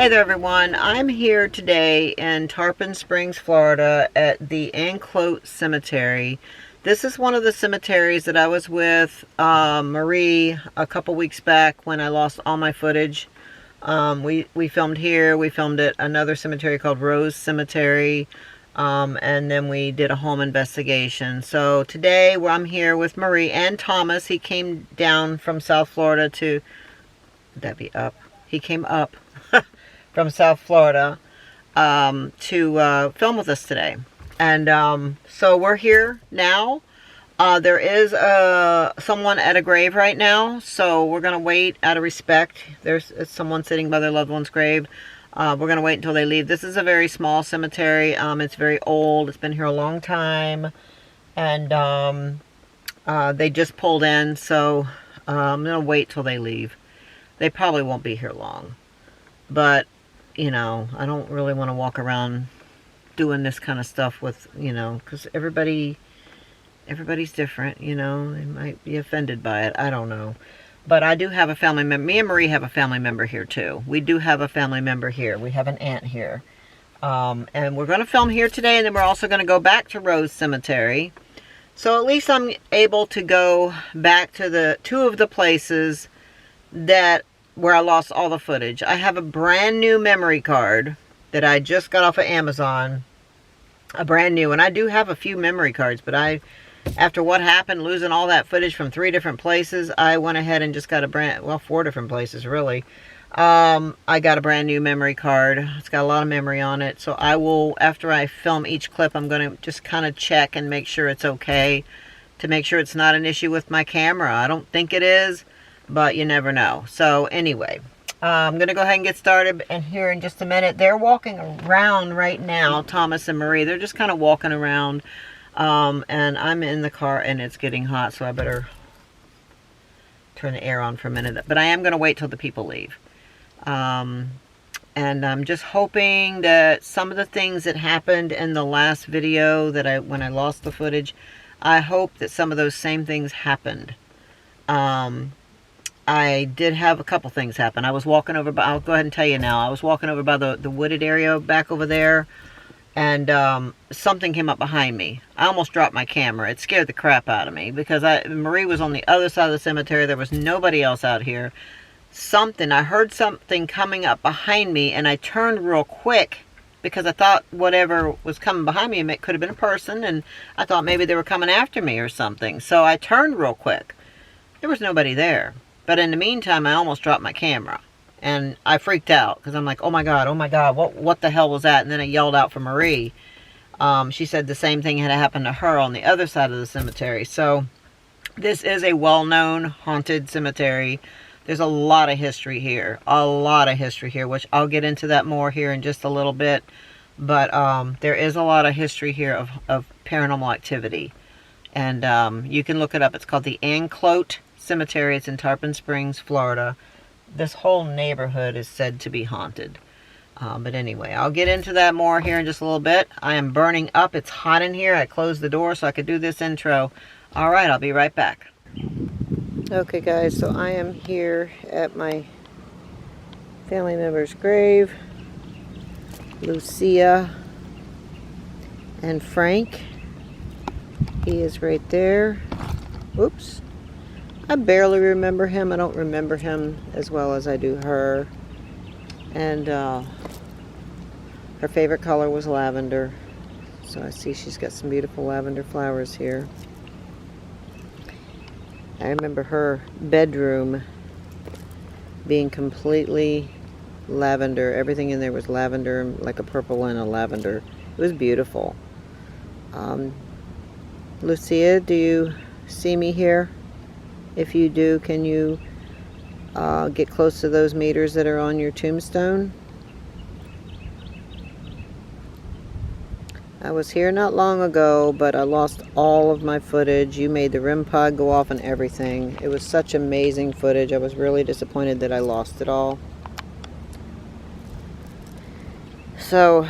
Hey there everyone, I'm here today in Tarpon Springs, Florida at the Anclote Cemetery. This is one of the cemeteries that I was with Marie a couple weeks back when I lost all my footage. We filmed here, we filmed at another cemetery called Rose Cemetery, and then we did a home investigation. So today I'm here with Marie and Thomas. He came down from South Florida to, would that be up? He came up from South Florida to film with us today. And so we're here now. There is someone at a grave right now, so we're going to wait out of respect. There's someone sitting by their loved one's grave. We're going to wait until they leave. This is a very small cemetery. It's very old. It's been here a long time. And they just pulled in, so I'm going to wait till they leave. They probably won't be here long. But you know, I don't really want to walk around doing this kind of stuff with, you know, because everybody's different, you know. They might be offended by it. I don't know. But I do have a family member. Me and Marie have a family member here, too. We do have a family member here. We have an aunt here. And we're going to film here today, and then we're also going to go back to Rose Cemetery. So at least I'm able to go back to the two of the places where I lost all the footage. I have a brand new memory card that I just got off of Amazon. A brand new. And I do have a few memory cards, but after what happened, losing all that footage from 3 different places, I went ahead and just got 4 different places, really. I got a brand new memory card. It's got a lot of memory on it. So I will, after I film each clip, I'm going to just kind of check and make sure it's okay. To make sure it's not an issue with my camera. I don't think it is, but you never know. So anyway, I'm going to go ahead and get started. And here in just a minute, they're walking around right now, Thomas and Marie. They're just kind of walking around. And I'm in the car and it's getting hot, so I better turn the air on for a minute. But I am going to wait till the people leave. And I'm just hoping that some of the things that happened in the last video when I lost the footage, I hope that some of those same things happened. I did have a couple things happen. I was walking over by, I'll go ahead and tell you now. I was walking over by the wooded area back over there, and something came up behind me. I almost dropped my camera. It scared the crap out of me because Marie was on the other side of the cemetery. There was nobody else out here. I heard something coming up behind me, and I turned real quick because I thought whatever was coming behind me, it could have been a person, and I thought maybe they were coming after me or something. So I turned real quick. There was nobody there. But in the meantime, I almost dropped my camera. And I freaked out because I'm like, oh my God, what the hell was that? And then I yelled out for Marie. She said the same thing had happened to her on the other side of the cemetery. So this is a well-known haunted cemetery. There's a lot of history here. A lot of history here, which I'll get into that more here in just a little bit. But there is a lot of history here of paranormal activity. And you can look it up. It's called the Anclote Cemetery. It's in Tarpon Springs, Florida. This whole neighborhood is said to be haunted. But anyway, I'll get into that more here in just a little bit. I am burning up. It's hot in here. I closed the door so I could do this intro. All right, I'll be right back. Okay, guys, so I am here at my family member's grave. Lucia and Frank. He is right there. Oops. I barely remember him. I don't remember him as well as I do her. And her favorite color was lavender. So I see she's got some beautiful lavender flowers here. I remember her bedroom being completely lavender. Everything in there was lavender, like a purple and a lavender. It was beautiful. Lucia, do you see me here? If you do, can you get close to those meters that are on your tombstone? I was here not long ago, but I lost all of my footage. You made the rempod go off and everything. It was such amazing footage. I was really disappointed that I lost it all. So,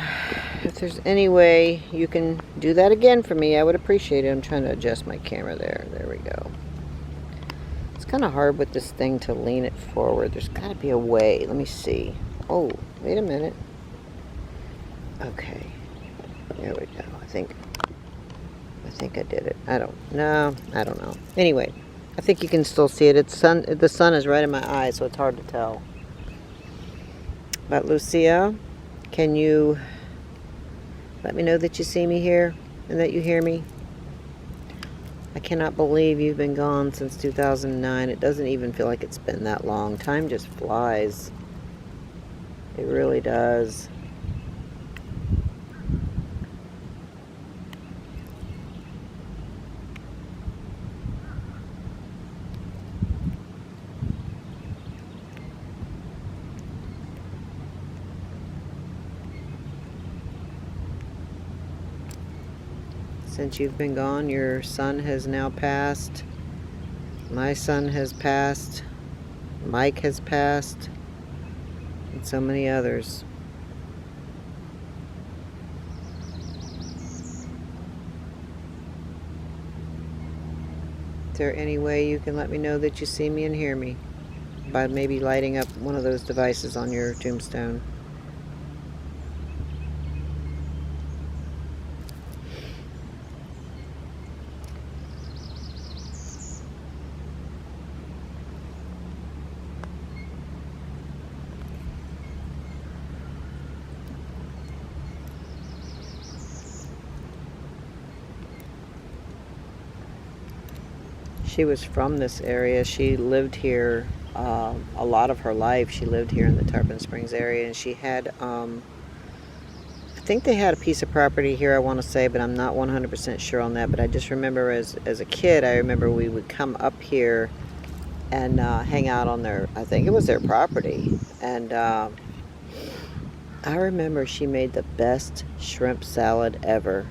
if there's any way you can do that again for me, I would appreciate it. I'm trying to adjust my camera there. There we go. It's kind of hard with this thing to lean it forward. There's got to be a way. Let me see. Oh, Wait a minute. Okay. There we go. I think I did it. I don't know. Anyway, I think you can still see it. The sun is right in my eye, so it's hard to tell. But Lucia, can you let me know that you see me here and that you hear me? I cannot believe you've been gone since 2009. It doesn't even feel like it's been that long. Time just flies. It really does. Since you've been gone, your son has now passed. My son has passed. Mike has passed. And so many others. Is there any way you can let me know that you see me and hear me? By maybe lighting up one of those devices on your tombstone. She was from this area. She lived here a lot of her life. She lived here in the Tarpon Springs area, and she had, I think they had a piece of property here, I want to say, but I'm not 100% sure on that. But I just remember as a kid, I remember we would come up here and hang out on their, I think it was their property. And I remember she made the best shrimp salad ever.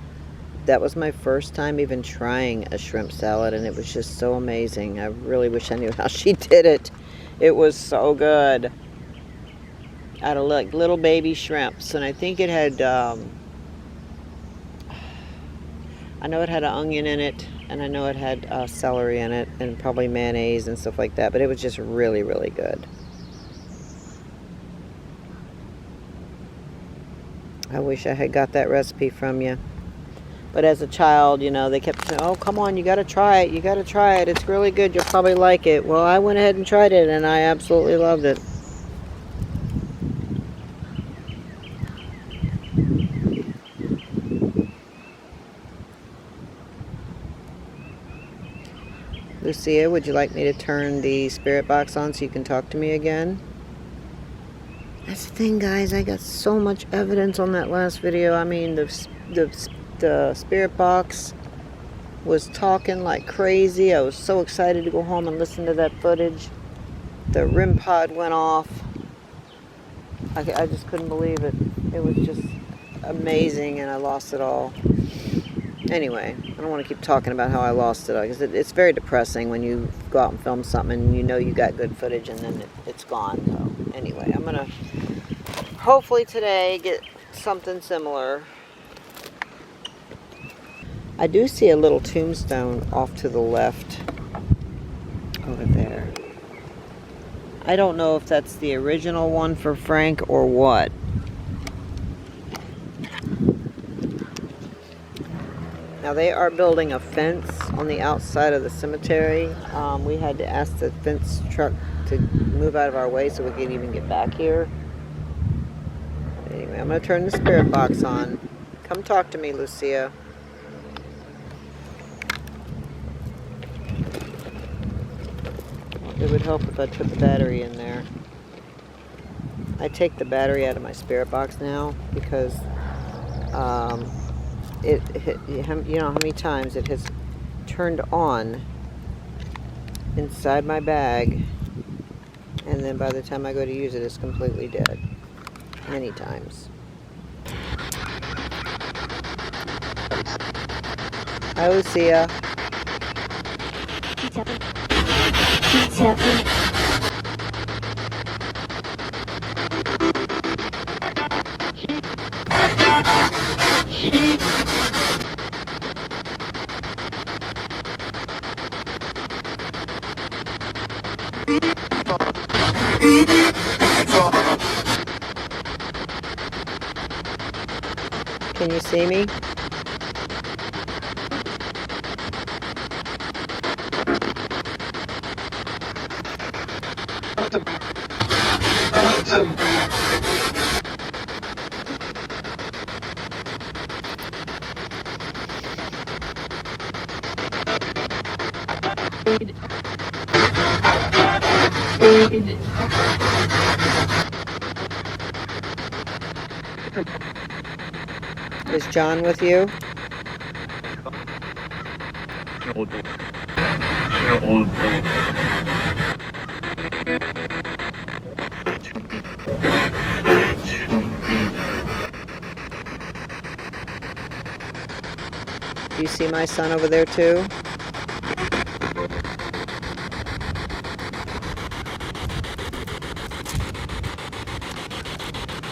That was my first time even trying a shrimp salad, and it was just so amazing. I really wish I knew how she did it. It was so good. Out of like little baby shrimps, and I think it had, I know it had an onion in it, and I know it had celery in it, and probably mayonnaise and stuff like that, but it was just really, really good. I wish I had got that recipe from you. But as a child, you know, they kept saying, oh, come on, you got to try it. You got to try it. It's really good. You'll probably like it. Well, I went ahead and tried it, and I absolutely loved it. Lucia, would you like me to turn the spirit box on so you can talk to me again? That's the thing, guys. I got so much evidence on that last video. I mean, the spirit box was talking like crazy. I was so excited to go home and listen to that footage. The rempod went off. I just couldn't believe it. It was just amazing, and I lost it all. Anyway, I don't want to keep talking about how I lost it all, because it's very depressing when you go out and film something and you know you got good footage and then it's gone. So anyway, I'm gonna hopefully today get something similar. I do see a little tombstone off to the left over there. I don't know if that's the original one for Frank or what. Now they are building a fence on the outside of the cemetery. We had to ask the fence truck to move out of our way so we could even get back here. Anyway, I'm going to turn the spirit box on. Come talk to me, Lucia. It would help if I put the battery in there. I take the battery out of my spirit box now because you know how many times it has turned on inside my bag, and then by the time I go to use it, it's completely dead. Many times. Hi, Lucia. What's happening? Can you see me? Is John with you? Do you see my son over there too?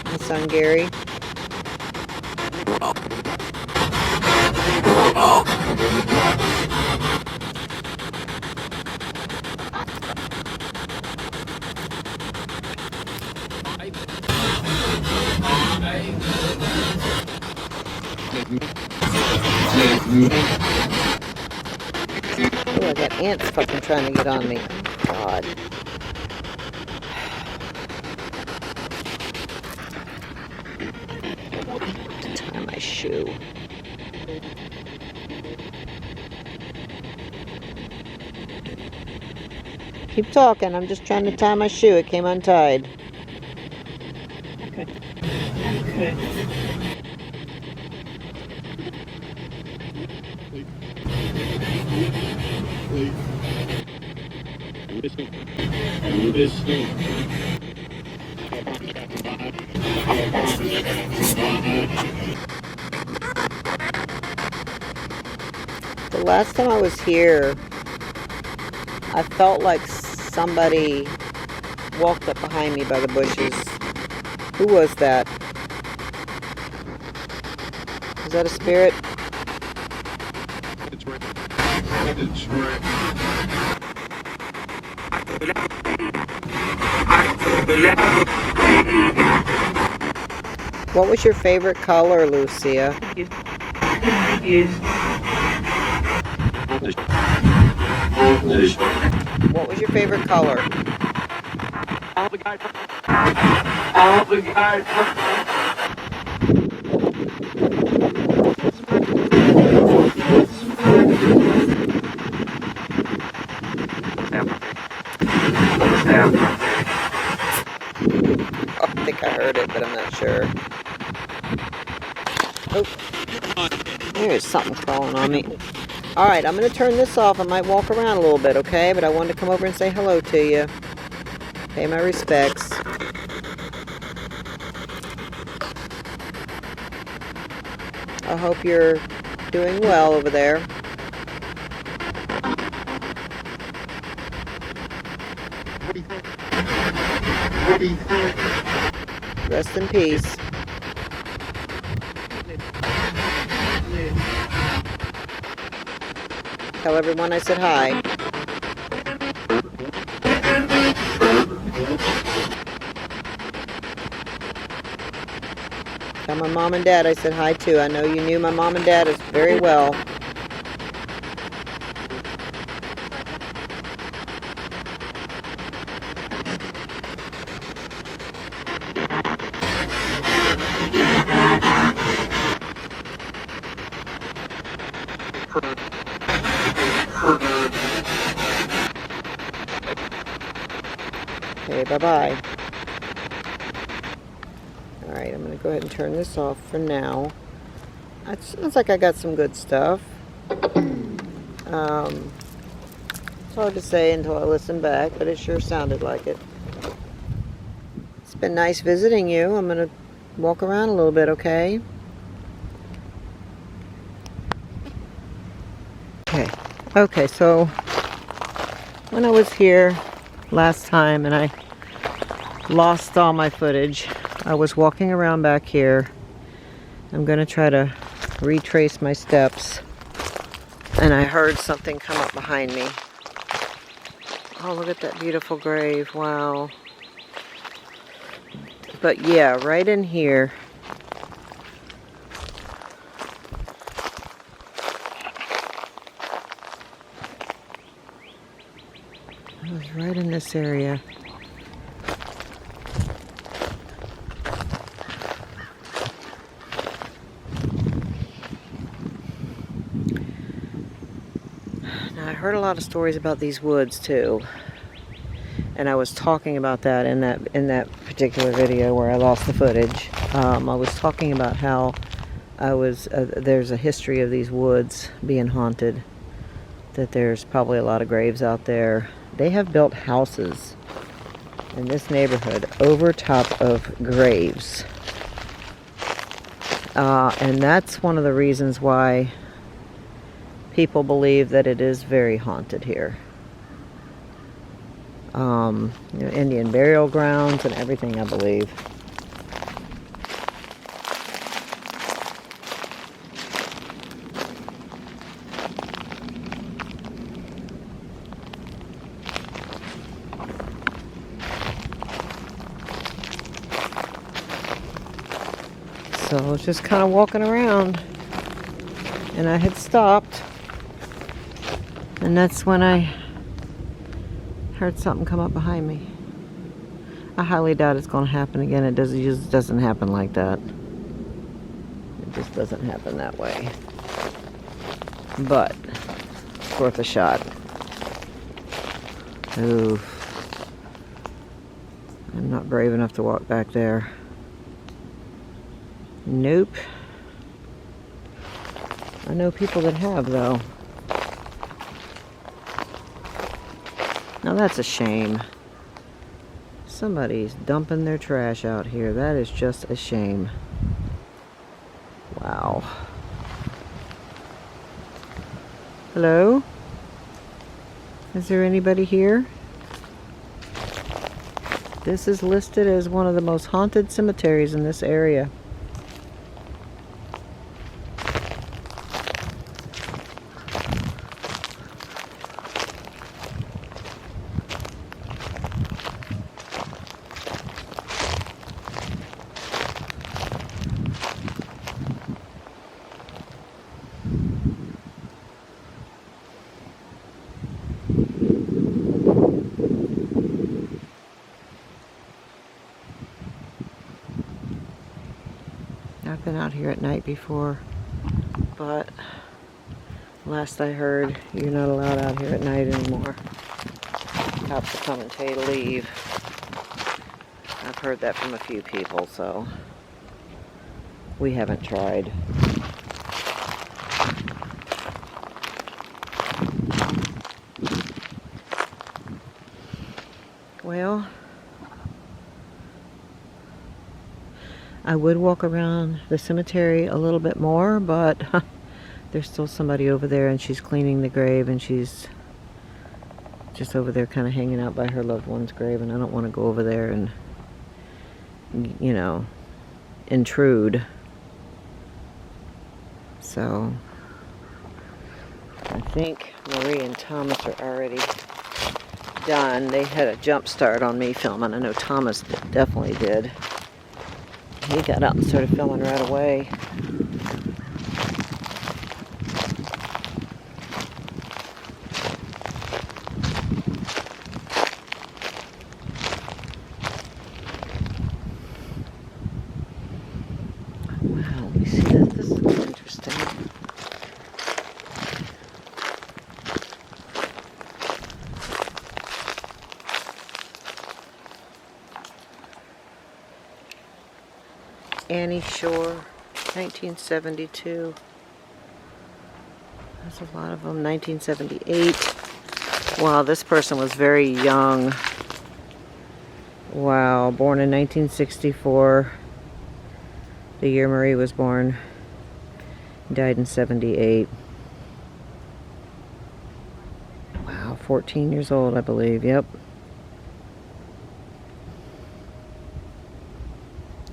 My son Gary. Oh, I got ants fucking trying to get on me. Oh, God. Tie my shoe. Keep talking. I'm just trying to tie my shoe. It came untied. Okay. Okay. The last time I was here, I felt like somebody walked up behind me by the bushes. Who was that? Is that a spirit? It's right. It's right. What was your favorite color, Lucia? What was your favorite color? I think I heard it, but I'm not sure. Oh, there's something crawling on me. Alright, I'm going to turn this off. I might walk around a little bit, okay? But I wanted to come over and say hello to you. Pay my respects. I hope you're doing well over there. Rest in peace. Tell everyone I said hi. Tell my mom and dad I said hi too. I know you knew my mom and dad very well. Okay, bye-bye. Alright, I'm going to go ahead and turn this off for now. It sounds like I got some good stuff. It's hard to say until I listen back, but it sure sounded like it. It's been nice visiting you. I'm going to walk around a little bit, okay? Okay, so when I was here last time and I lost all my footage, I was walking around back here. I'm going to try to retrace my steps, and I heard something come up behind me. Oh, look at that beautiful grave. Wow. But yeah, right in here It's right in this area. Now, I heard a lot of stories about these woods too, and I was talking about that in that particular video where I lost the footage. I was talking about how there's a history of these woods being haunted, that there's probably a lot of graves out there. They have built houses in this neighborhood over top of graves. And that's one of the reasons why people believe that it is very haunted here. Indian burial grounds and everything, I believe. So I was just kind of walking around, and I had stopped, and that's when I heard something come up behind me. I highly doubt it's going to happen again. It just doesn't happen like that. It just doesn't happen that way. But it's worth a shot. Ooh. I'm not brave enough to walk back there. Nope. I know people that have, though. Now that's a shame. Somebody's dumping their trash out here. That is just a shame. Wow. Hello? Is there anybody here? This is listed as one of the most haunted cemeteries in this area. I've been out here at night before, but last I heard, you're not allowed out here at night anymore. Cops will come and tell you to leave. I've heard that from a few people, so we haven't tried. Well, I would walk around the cemetery a little bit more, but there's still somebody over there, and she's cleaning the grave, and she's just over there kind of hanging out by her loved one's grave, and I don't want to go over there and, you know, intrude. So I think Marie and Thomas are already done. They had a jump start on me filming. I know Thomas definitely did. He got out and started filming right away. Wow, let me see this. This is interesting. Annie Shore, 1972. There's a lot of them. 1978. Wow, this person was very young. Wow, born in 1964. The year Marie was born. Died in 78. Wow, 14 years old, I believe. Yep.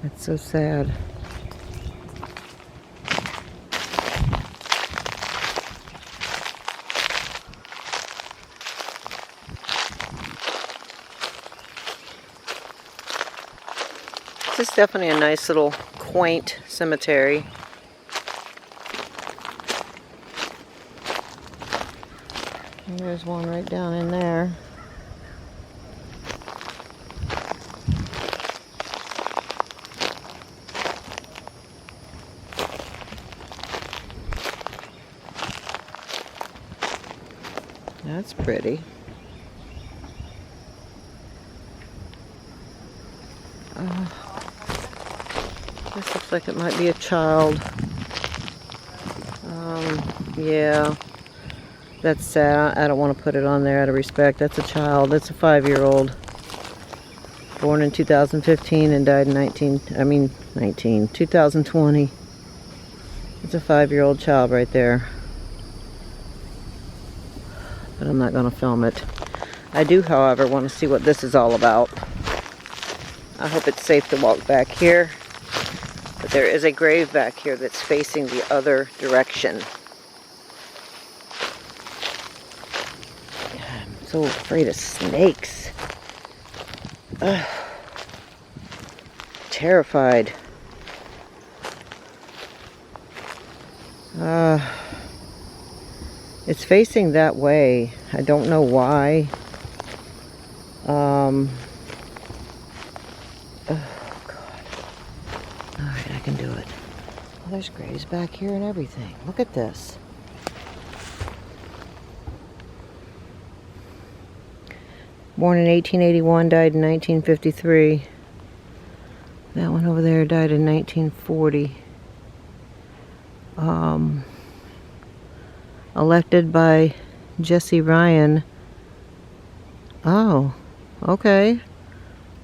That's so sad. This is definitely a nice little quaint cemetery. And there's one right down in there. That's pretty. This looks like it might be a child. Yeah. That's sad. I don't want to put it on there out of respect. That's a child. That's a 5-year-old. Born in 2015 and died in 2020. It's a 5-year-old child right there. But I'm not going to film it. I do, however, want to see what this is all about. I hope it's safe to walk back here. But there is a grave back here that's facing the other direction. God, I'm so afraid of snakes. Ugh. Terrified. It's facing that way. I don't know why. Oh, God. Alright, I can do it. Oh, there's graves back here and everything. Look at this. Born in 1881, died in 1953. That one over there died in 1940. Elected by Jesse Ryan. Oh, okay.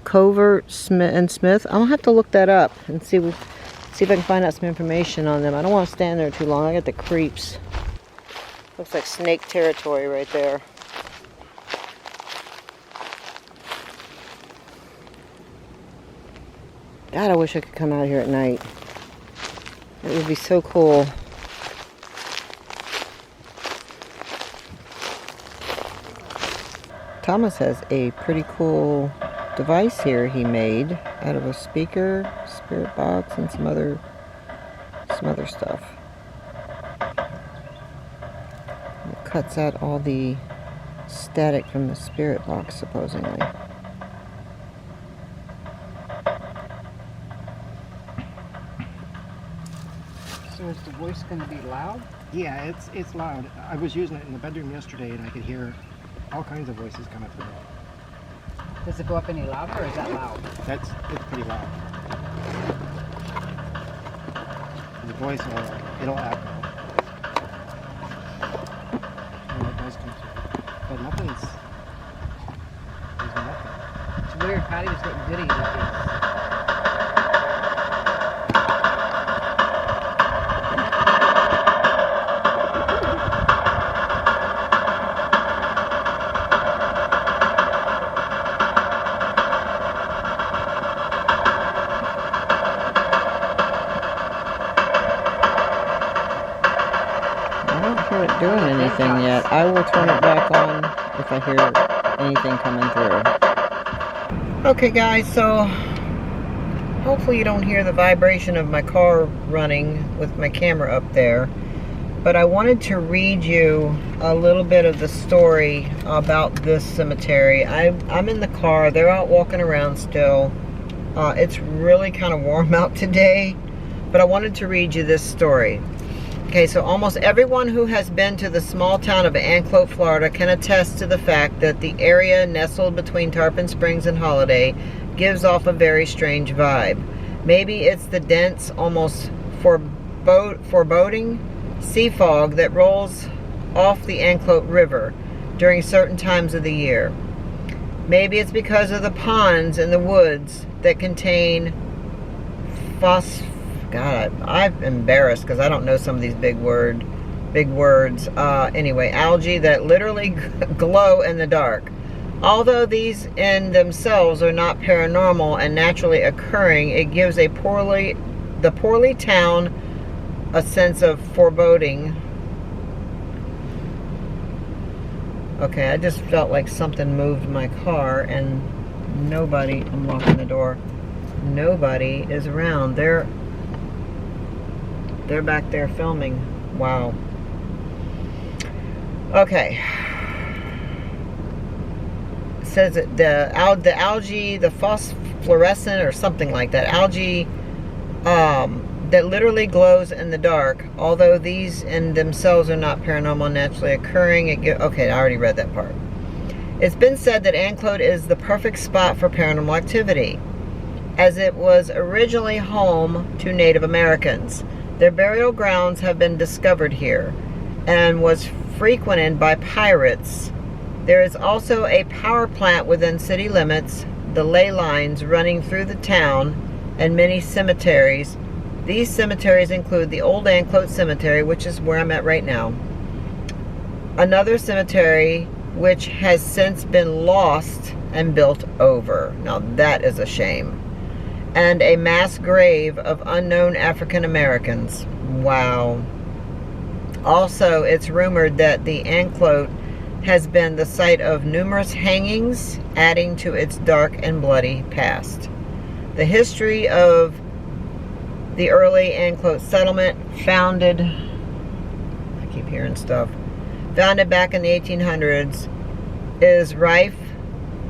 Covert, Smith and Smith. I'm gonna have to look that up and see if I can find out some information on them. I don't want to stand there too long. I get the creeps. Looks like snake territory right there. God, I wish I could come out here at night. It would be so cool. Thomas has a pretty cool device here he made out of a speaker, spirit box, and some other stuff. It cuts out all the static from the spirit box, supposedly. So is the voice going to be loud? Yeah, it's loud. I was using it in the bedroom yesterday and I could hear all kinds of voices coming through. Does it go up any louder or is that loud? It's pretty loud. The voice it'll echo. And it does come through. But there's nothing. It's weird. Patty was getting goody with these. Doing anything yet. I will turn it back on if I hear anything coming through. Okay guys, so hopefully you don't hear the vibration of my car running with my camera up there, but I wanted to read you a little bit of the story about this cemetery. I'm in the car. They're out walking around still. It's really kind of warm out today, but I wanted to read you this story. Okay, so almost everyone who has been to the small town of Anclote, Florida can attest to the fact that the area nestled between Tarpon Springs and Holiday gives off a very strange vibe. Maybe it's the dense, almost foreboding sea fog that rolls off the Anclote River during certain times of the year. Maybe it's because of the ponds in the woods that contain God, I'm embarrassed because I don't know some of these big words. Anyway, algae that literally glow in the dark. Although these in themselves are not paranormal and naturally occurring, it gives the poorly town a sense of foreboding. Okay, I just felt like something moved my car and nobody, I'm locking the door, nobody is around. They're back there filming. Wow. Okay. It says that the algae, the phosphorescent or something like that, algae that literally glows in the dark. Although these in themselves are not paranormal, naturally occurring. Okay, I already read that part. It's been said that Anclote is the perfect spot for paranormal activity, as it was originally home to Native Americans. Their burial grounds have been discovered here and was frequented by pirates. There is also a power plant within city limits, the ley lines running through the town, and many cemeteries. These cemeteries include the old Anclote Cemetery, which is where I'm at right now, another cemetery which has since been lost and built over. Now that is a shame. And a mass grave of unknown African Americans. Wow. Also, it's rumored that the Anclote has been the site of numerous hangings, adding to its dark and bloody past. The history of the early Anclote settlement, founded back in the 1800s, is rife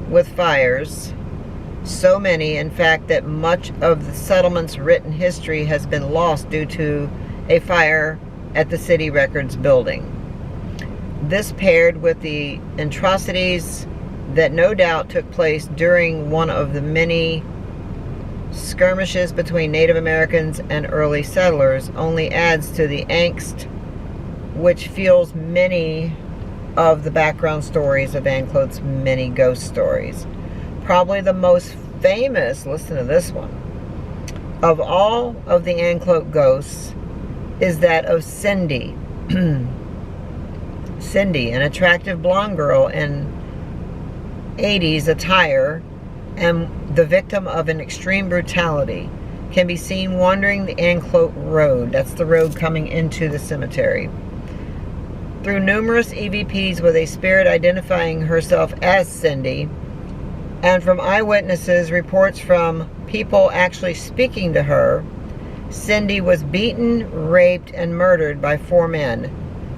with fires. So many, in fact, that much of the settlement's written history has been lost due to a fire at the city records building. This paired with the atrocities that no doubt took place during one of the many skirmishes between Native Americans and early settlers only adds to the angst which fuels many of the background stories of Anclote's many ghost stories. Probably the most famous, listen to this one, of all of the Anclote ghosts is that of Cindy. Cindy, an attractive blonde girl in 80s attire and the victim of an extreme brutality, can be seen wandering the Anclote Road. That's the road coming into the cemetery. Through numerous EVPs with a spirit identifying herself as Cindy, and from eyewitnesses, reports from people actually speaking to her, Cindy was beaten, raped, and murdered by 4 men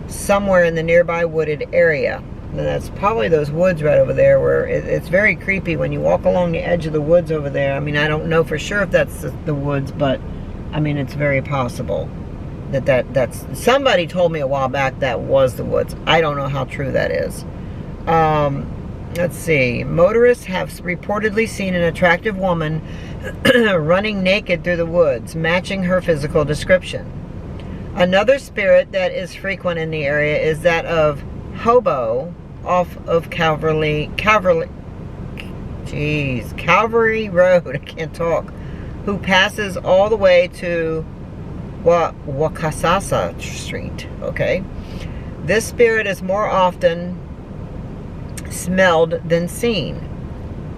somewhere in the nearby wooded area. And that's probably those woods right over there where it's very creepy when you walk along the edge of the woods over there. I mean, I don't know for sure if that's the woods, but I mean, it's very possible that's somebody told me a while back that was the woods. I don't know how true that is. Let's see. Motorists have reportedly seen an attractive woman running naked through the woods, matching her physical description. Another spirit that is frequent in the area is that of Hobo off of Calvary Road, I can't talk, who passes all the way to Wakasasa Street, okay? This spirit is more often smelled than seen.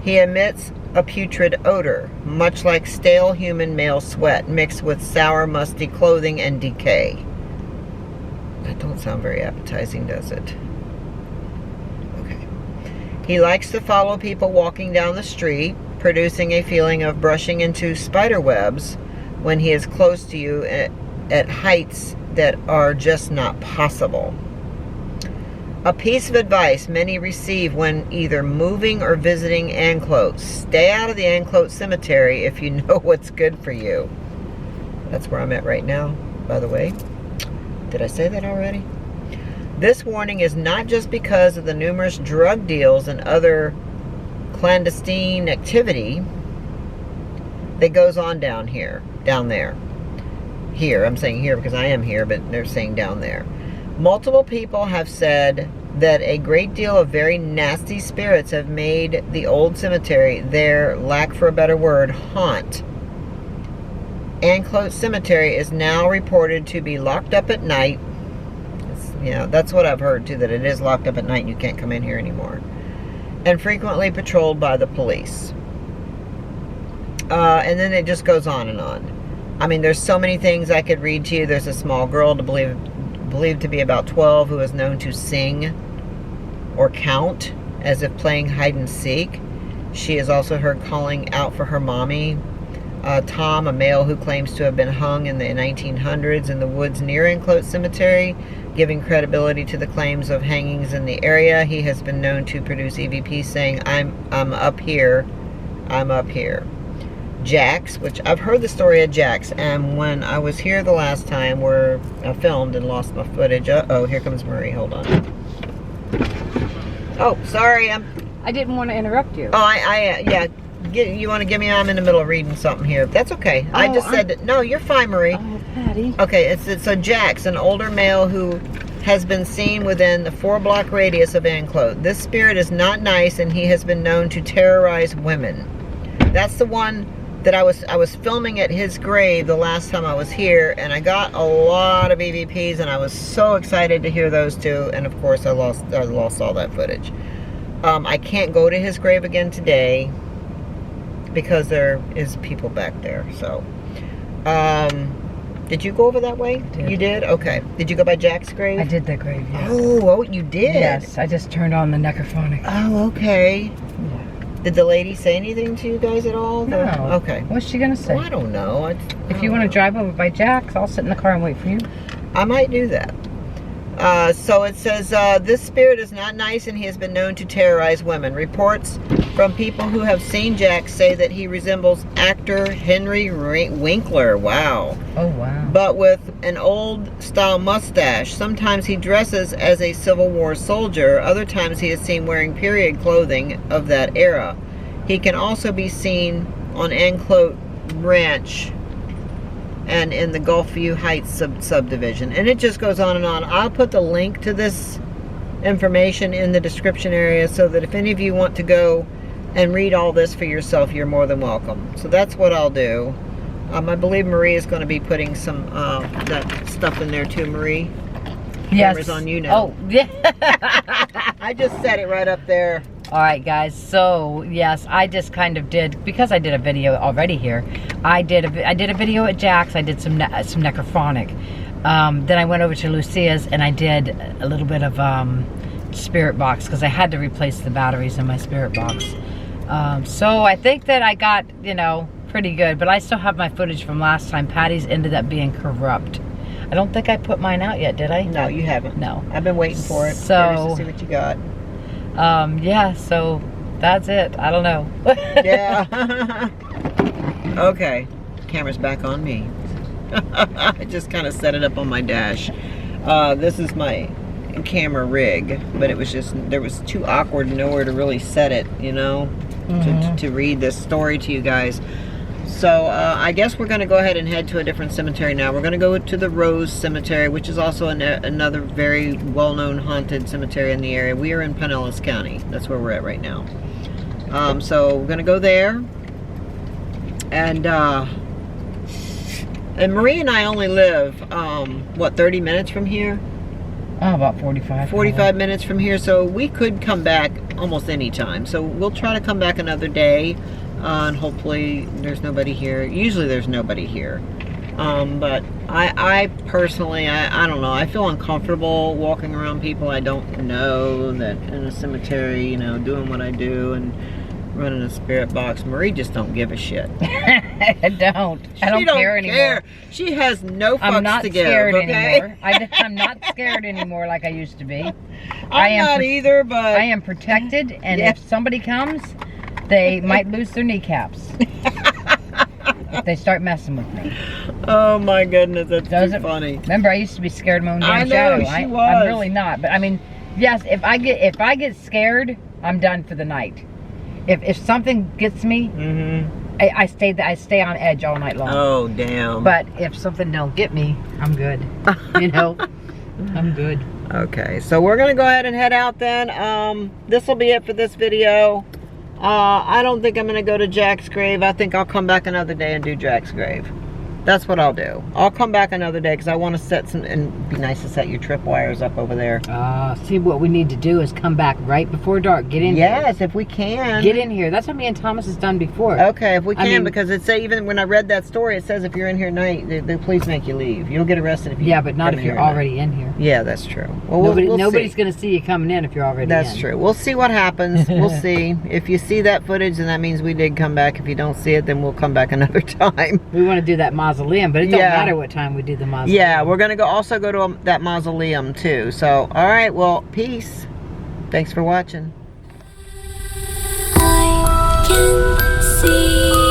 He emits a putrid odor, much like stale human male sweat mixed with sour, musty clothing and decay. That don't sound very appetizing, does it? Okay. He likes to follow people walking down the street, producing a feeling of brushing into spider webs when he is close to you at heights that are just not possible. A piece of advice many receive when either moving or visiting Anclote: stay out of the Anclote Cemetery if you know what's good for you. That's where I'm at right now, by the way. Did I say that already? This warning is not just because of the numerous drug deals and other clandestine activity that goes on down there. Here, I'm saying here because I am here, but they're saying down there. Multiple people have said that a great deal of very nasty spirits have made the old cemetery their, lack for a better word, haunt. Anclote Cemetery is now reported to be locked up at night. That's what I've heard too, that it is locked up at night and you can't come in here anymore. And frequently patrolled by the police. And then it just goes on and on. I mean, there's so many things I could read to you. There's a small girl believed to be about 12 who is known to sing or count as if playing hide and seek. She is also heard calling out for her mommy. Tom, a male who claims to have been hung in the 1900s in the woods near Anclote Cemetery, giving credibility to the claims of hangings in the area. He has been known to produce EVP saying, I'm up here, I'm up here. Jack's, which I've heard the story of Jack's, and when I was here the last time where I filmed and lost my footage. Uh-oh, here comes Marie. Hold on. Oh, sorry. I didn't want to interrupt you. Oh, yeah. You want to give me? I'm in the middle of reading something here. That's okay. I just said that. No, you're fine, Marie. Oh, Patty. Okay, it's a Jack's, an older male who has been seen within the 4-block radius of Anclote. This spirit is not nice, and he has been known to terrorize women. That's the one that I was filming at his grave the last time I was here, and I got a lot of EVPs, and I was so excited to hear those two, and of course I lost all that footage. I can't go to his grave again today because there is people back there. So, did you go over that way? Did. You did? Okay. Did you go by Jack's grave? I did the grave, yes. Oh, you did? Yes, I just turned on the necrophonic. Oh, okay. Yeah. Did the lady say anything to you guys at all? No. Okay. What's she gonna say? Well, I don't know. If you want to drive over by Jack's, I'll sit in the car and wait for you. I might do that. So it says, this spirit is not nice, and he has been known to terrorize women. Reports from people who have seen Jack say that he resembles actor Henry Winkler. Wow. Oh, wow. But with an old-style mustache. Sometimes he dresses as a Civil War soldier. Other times he is seen wearing period clothing of that era. He can also be seen on Anclote Ranch and in the Gulfview Heights subdivision. And it just goes on and on. I'll put the link to this information in the description area so that if any of you want to go and read all this for yourself, you're more than welcome. So that's what I'll do. I believe Marie is going to be putting some that stuff in there too, Marie. Yes. Camera's on you now. Oh, yeah. I just set it right up there. All right, guys. So yes, I just kind of did, because I did a video already here. I did a video at Jack's. I did some necrophonic. Then I went over to Lucia's and I did a little bit of spirit box because I had to replace the batteries in my spirit box. So I think that I got, pretty good, but I still have my footage from last time. Patty's ended up being corrupt. I don't think I put mine out yet, did I? No, you haven't. No. I've been waiting for it. So Curious to see what you got. Yeah, so that's it. I don't know. Yeah. Okay. Camera's back on me. I just kind of set it up on my dash. This is my camera rig, but it was just, there was too awkward, nowhere to really set it, to read this story to you guys. So I guess we're going to go ahead and head to a different cemetery now. We're going to go to the Rose Cemetery, which is also another very well-known haunted cemetery in the area. We are in Pinellas County. That's where we're at right now. So we're going to go there. And Marie and I only live, 30 minutes from here? Oh, about 45. 45 minutes from here. So we could come back almost any time. So we'll try to come back another day. And hopefully there's nobody here. Usually there's nobody here. But I personally, I don't know. I feel uncomfortable walking around people I don't know that in a cemetery, doing what I do and running a spirit box. Marie just don't give a shit. I don't care anymore. She has no fucks I'm not to give, scared okay? anymore. I'm not scared anymore like I used to be. I'm not either, but I am protected, and Yeah. if somebody comes, they might lose their kneecaps if they start messing with me. Oh my goodness, that's too funny. Remember, I used to be scared of my own damn I know, shadow. she was. I'm really not, but I mean, yes, if I get scared, I'm done for the night. If something gets me, I stay on edge all night long. Oh damn. But if something don't get me, I'm good. I'm good. Okay, so we're gonna go ahead and head out then. This will be it for this video. I don't think I'm gonna go to Jack's grave. I think I'll come back another day and do Jack's grave. That's what I'll do. I'll come back another day because I want to set some, and it'd be nice to set your tripwires up over there. See, what we need to do is come back right before dark. Get in here. Yes, if we can. Get in here. That's what me and Thomas has done before. Okay, if we can, I mean, because it say, even when I read that story, it says if you're in here at night, the police make you leave. You'll get arrested if you Yeah, but not come if in you're here at night. already in here. Yeah, that's true. Well, Nobody's see. going to see you coming in if you're already in. That's true. We'll see what happens. We'll see. If you see that footage, then that means we did come back. If you don't see it, then we'll come back another time. We want to do that mausoleum, but it don't matter what time we do the mausoleum. Yeah, we're going to also go to that mausoleum too. So, all right, well, peace. Thanks for watching. I can see